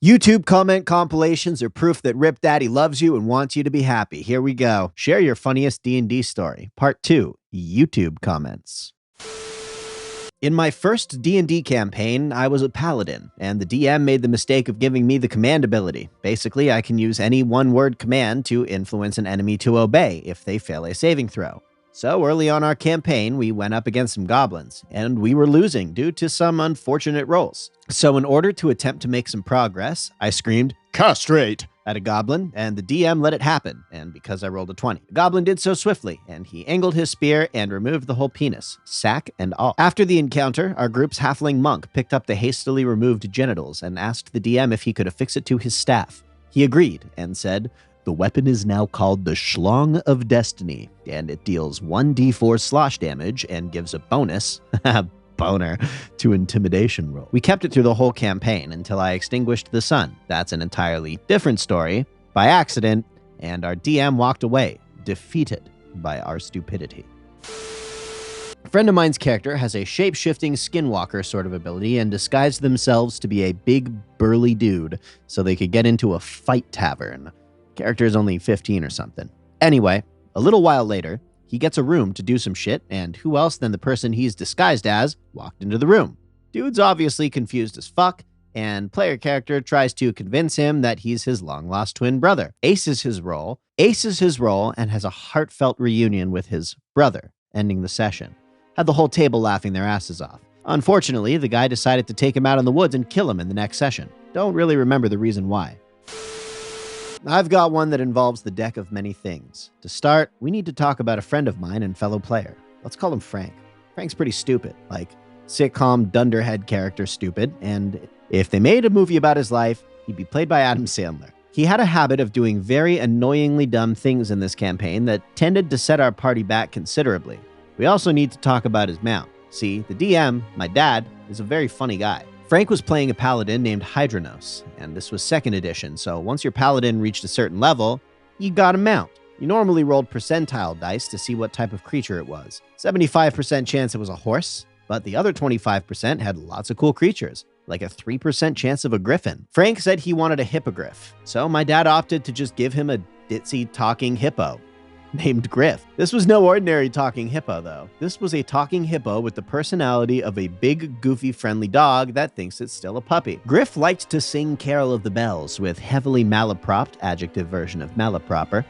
YouTube comment compilations are proof that Rip Daddy loves you and wants you to be happy. Here we go. Share your funniest D&D story. Part 2, YouTube comments. In my first D&D campaign, I was a paladin, and the DM made the mistake of giving me the command ability. Basically, I can use any one-word command to influence an enemy to obey if they fail a saving throw. So early on our campaign, we went up against some goblins, and we were losing due to some unfortunate rolls. So in order to attempt to make some progress, I screamed, "Castrate!" at a goblin, and the DM let it happen, and because I rolled a 20. The goblin did so swiftly, and he angled his spear and removed the whole penis, sack and all. After the encounter, our group's halfling monk picked up the hastily removed genitals and asked the DM if he could affix it to his staff. He agreed and said, "The weapon is now called the Schlong of Destiny, and it deals 1d4 slosh damage and gives a bonus, boner, to intimidation roll." We kept it through the whole campaign until I extinguished the sun. That's an entirely different story, by accident, and our DM walked away, defeated by our stupidity. A friend of mine's character has a shape-shifting Skinwalker sort of ability and disguised themselves to be a big, burly dude so they could get into a fight tavern. Character is only 15 or something. Anyway, a little while later, he gets a room to do some shit, and who else than the person he's disguised as walked into the room. Dude's obviously confused as fuck, and player character tries to convince him that he's his long-lost twin brother. Aces his role, and has a heartfelt reunion with his brother, ending the session. Had the whole table laughing their asses off. Unfortunately, the guy decided to take him out in the woods and kill him in the next session. Don't really remember the reason why. I've got one that involves the deck of many things. To start, we need to talk about a friend of mine and fellow player. Let's call him Frank. Frank's pretty stupid, like sitcom dunderhead character stupid, and if they made a movie about his life, he'd be played by Adam Sandler. He had a habit of doing very annoyingly dumb things in this campaign that tended to set our party back considerably. We also need to talk about his mount. See, the DM, my dad, is a very funny guy. Frank was playing a paladin named Hydronos, and this was 2nd edition, so once your paladin reached a certain level, you got a mount. You normally rolled percentile dice to see what type of creature it was. 75% chance it was a horse, but the other 25% had lots of cool creatures, like a 3% chance of a griffin. Frank said he wanted a hippogriff, so my dad opted to just give him a ditzy talking hippo named Griff. This was no ordinary talking hippo, though. This was a talking hippo with the personality of a big, goofy, friendly dog that thinks it's still a puppy. Griff liked to sing Carol of the Bells with heavily malapropped, adjective version of malaproper,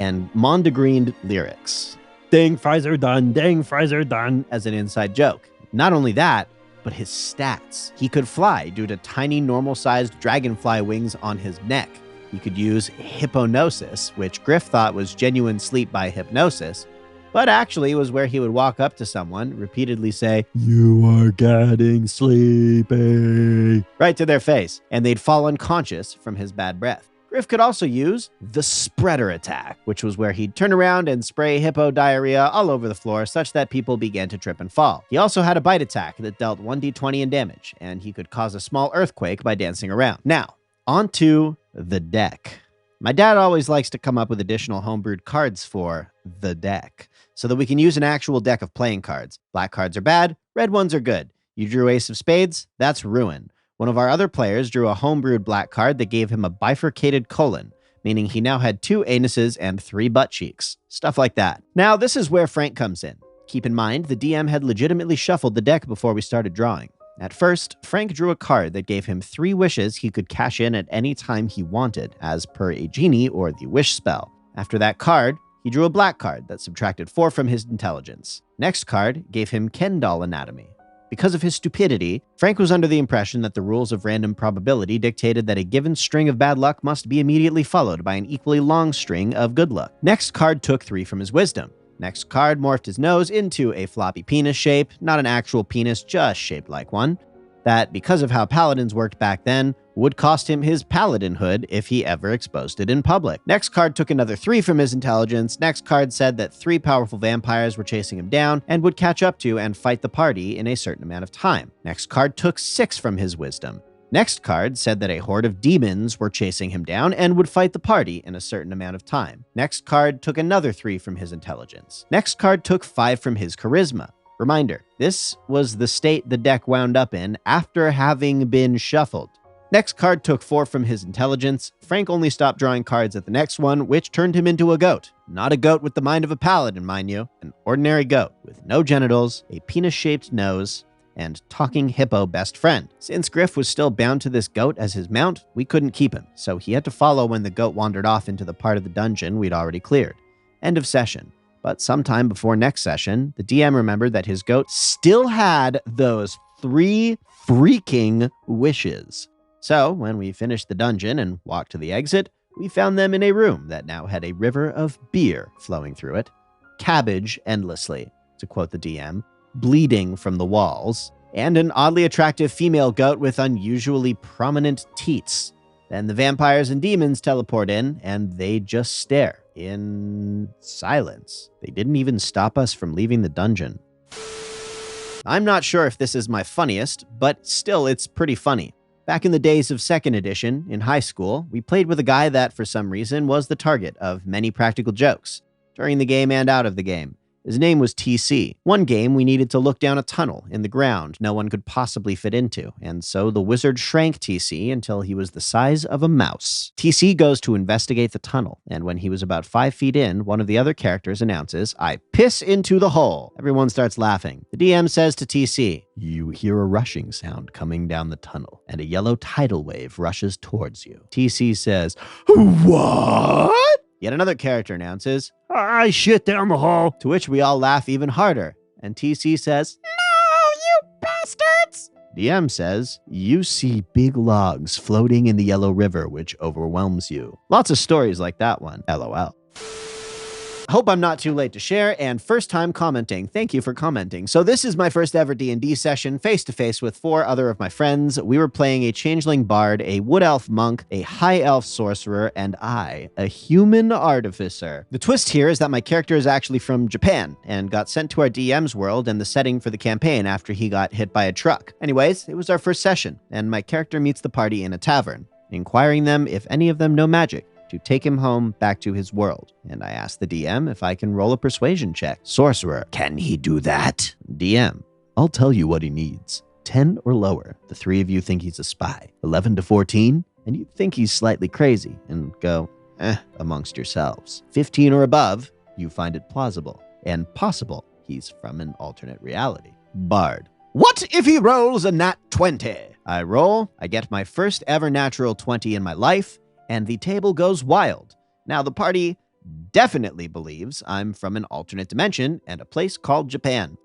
and mondegreened lyrics. "Dang, fries are done, dang, fries are done," as an inside joke. Not only that, but his stats. He could fly due to tiny, normal-sized dragonfly wings on his neck. He could use hypnosis, which Griff thought was genuine sleep by hypnosis, but actually was where he would walk up to someone, repeatedly say, "You are getting sleepy," right to their face, and they'd fall unconscious from his bad breath. Griff could also use the spreader attack, which was where he'd turn around and spray hippo diarrhea all over the floor such that people began to trip and fall. He also had a bite attack that dealt 1d20 in damage, and he could cause a small earthquake by dancing around. Now, onto the deck. My dad always likes to come up with additional homebrewed cards for the deck, so that we can use an actual deck of playing cards. Black cards are bad, red ones are good. You drew Ace of Spades, that's ruin. One of our other players drew a homebrewed black card that gave him a bifurcated colon, meaning he now had 2 anuses and 3 butt cheeks. Stuff like that. Now, this is where Frank comes in. Keep in mind, the DM had legitimately shuffled the deck before we started drawing. At first, Frank drew a card that gave him 3 wishes he could cash in at any time he wanted, as per a genie or the wish spell. After that card, he drew a black card that subtracted 4 from his intelligence. Next card gave him Ken doll anatomy. Because of his stupidity, Frank was under the impression that the rules of random probability dictated that a given string of bad luck must be immediately followed by an equally long string of good luck. Next card took 3 from his wisdom. Next card morphed his nose into a floppy penis shape, not an actual penis, just shaped like one. That, because of how paladins worked back then, would cost him his paladinhood if he ever exposed it in public. Next card took another 3 from his intelligence. Next card said that 3 powerful vampires were chasing him down and would catch up to and fight the party in a certain amount of time. Next card took 6 from his wisdom. Next card said that a horde of demons were chasing him down and would fight the party in a certain amount of time. Next card took another 3 from his intelligence. Next card took 5 from his charisma. Reminder, this was the state the deck wound up in after having been shuffled. Next card took 4 from his intelligence. Frank only stopped drawing cards at the next one, which turned him into a goat. Not a goat with the mind of a paladin, mind you. An ordinary goat with no genitals, a penis-shaped nose, and talking hippo best friend. Since Griff was still bound to this goat as his mount, we couldn't keep him, so he had to follow when the goat wandered off into the part of the dungeon we'd already cleared. End of session. But sometime before next session, the DM remembered that his goat still had those 3 freaking wishes. So, when we finished the dungeon and walked to the exit, we found them in a room that now had a river of beer flowing through it, cabbage endlessly, to quote the DM, bleeding from the walls, and an oddly attractive female goat with unusually prominent teats. Then the vampires and demons teleport in, and they just stare in silence. They didn't even stop us from leaving the dungeon. I'm not sure if this is my funniest, but still it's pretty funny. Back in the days of 2nd edition, in high school, we played with a guy that, for some reason, was the target of many practical jokes, during the game and out of the game. His name was TC. One game, we needed to look down a tunnel in the ground no one could possibly fit into, and so the wizard shrank TC until he was the size of a mouse. TC goes to investigate the tunnel, and when he was about 5 feet in, one of the other characters announces, "I piss into the hole." Everyone starts laughing. The DM says to TC, "You hear a rushing sound coming down the tunnel, and a yellow tidal wave rushes towards you." TC says, "What?" Yet another character announces, "I shit down the hole," to which we all laugh even harder, and TC says, "No, you bastards!" DM says, "You see big logs floating in the yellow river which overwhelms you." Lots of stories like that one, LOL. Hope I'm not too late to share, and first time commenting. Thank you for commenting. So this is my first ever D&D session, face-to-face with 4 other of my friends. We were playing a changeling bard, a wood elf monk, a high elf sorcerer, and I, a human artificer. The twist here is that my character is actually from Japan, and got sent to our DM's world and the setting for the campaign after he got hit by a truck. Anyways, it was our first session, and my character meets the party in a tavern, inquiring them if any of them know magic, to take him home back to his world. And I asked the DM if I can roll a persuasion check. Sorcerer, can he do that? DM, I'll tell you what he needs. 10 or lower, the 3 of you think he's a spy. 11 to 14, and you think he's slightly crazy, and go, amongst yourselves. 15 or above, you find it plausible and possible he's from an alternate reality. Bard, what if he rolls a nat 20? I roll, I get my first ever natural 20 in my life, and the table goes wild. Now, the party definitely believes I'm from an alternate dimension and a place called Japan.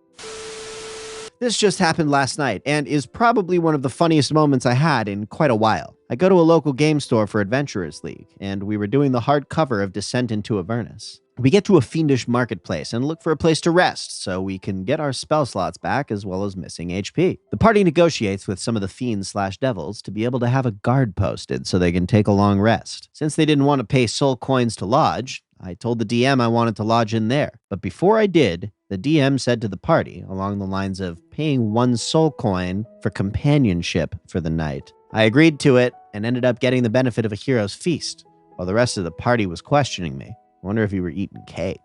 This just happened last night and is probably one of the funniest moments I had in quite a while. I go to a local game store for Adventurers League, and we were doing the hardcover of Descent into Avernus. We get to a fiendish marketplace and look for a place to rest so we can get our spell slots back as well as missing HP. The party negotiates with some of the fiends/devils to be able to have a guard posted so they can take a long rest. Since they didn't want to pay soul coins to lodge, I told the DM I wanted to lodge in there. But before I did, the DM said to the party along the lines of paying 1 soul coin for companionship for the night. I agreed to it and ended up getting the benefit of a hero's feast, while the rest of the party was questioning me. Wonder if you were eating cake.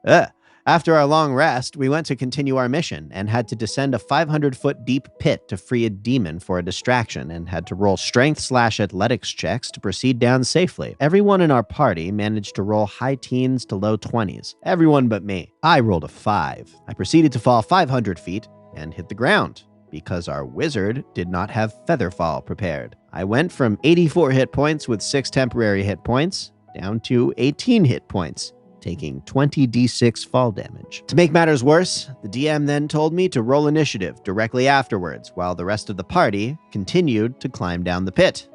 After our long rest, we went to continue our mission and had to descend a 500-foot deep pit to free a demon for a distraction and had to roll strength/athletics checks to proceed down safely. Everyone in our party managed to roll high teens to low 20s. Everyone but me. I rolled a 5. I proceeded to fall 500 feet and hit the ground because our wizard did not have Featherfall prepared. I went from 84 hit points with 6 temporary hit points down to 18 hit points, taking 20d6 fall damage. To make matters worse, the DM then told me to roll initiative directly afterwards, while the rest of the party continued to climb down the pit.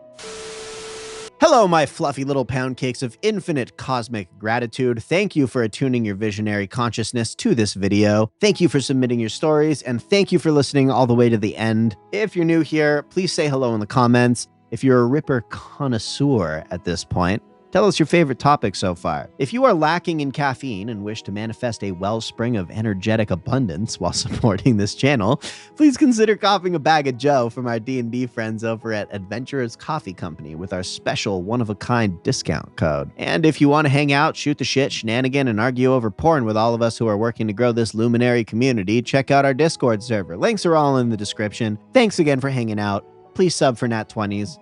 Hello, my fluffy little pound cakes of infinite cosmic gratitude. Thank you for attuning your visionary consciousness to this video. Thank you for submitting your stories, and thank you for listening all the way to the end. If you're new here, please say hello in the comments. If you're a Ripper connoisseur at this point, tell us your favorite topic so far. If you are lacking in caffeine and wish to manifest a wellspring of energetic abundance while supporting this channel, please consider copping a bag of Joe from our D&D friends over at Adventurers Coffee Company with our special one-of-a-kind discount code. And if you want to hang out, shoot the shit, shenanigan, and argue over porn with all of us who are working to grow this luminary community, check out our Discord server. Links are all in the description. Thanks again for hanging out. Please sub for Nat 20s.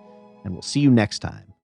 and we'll see you next time.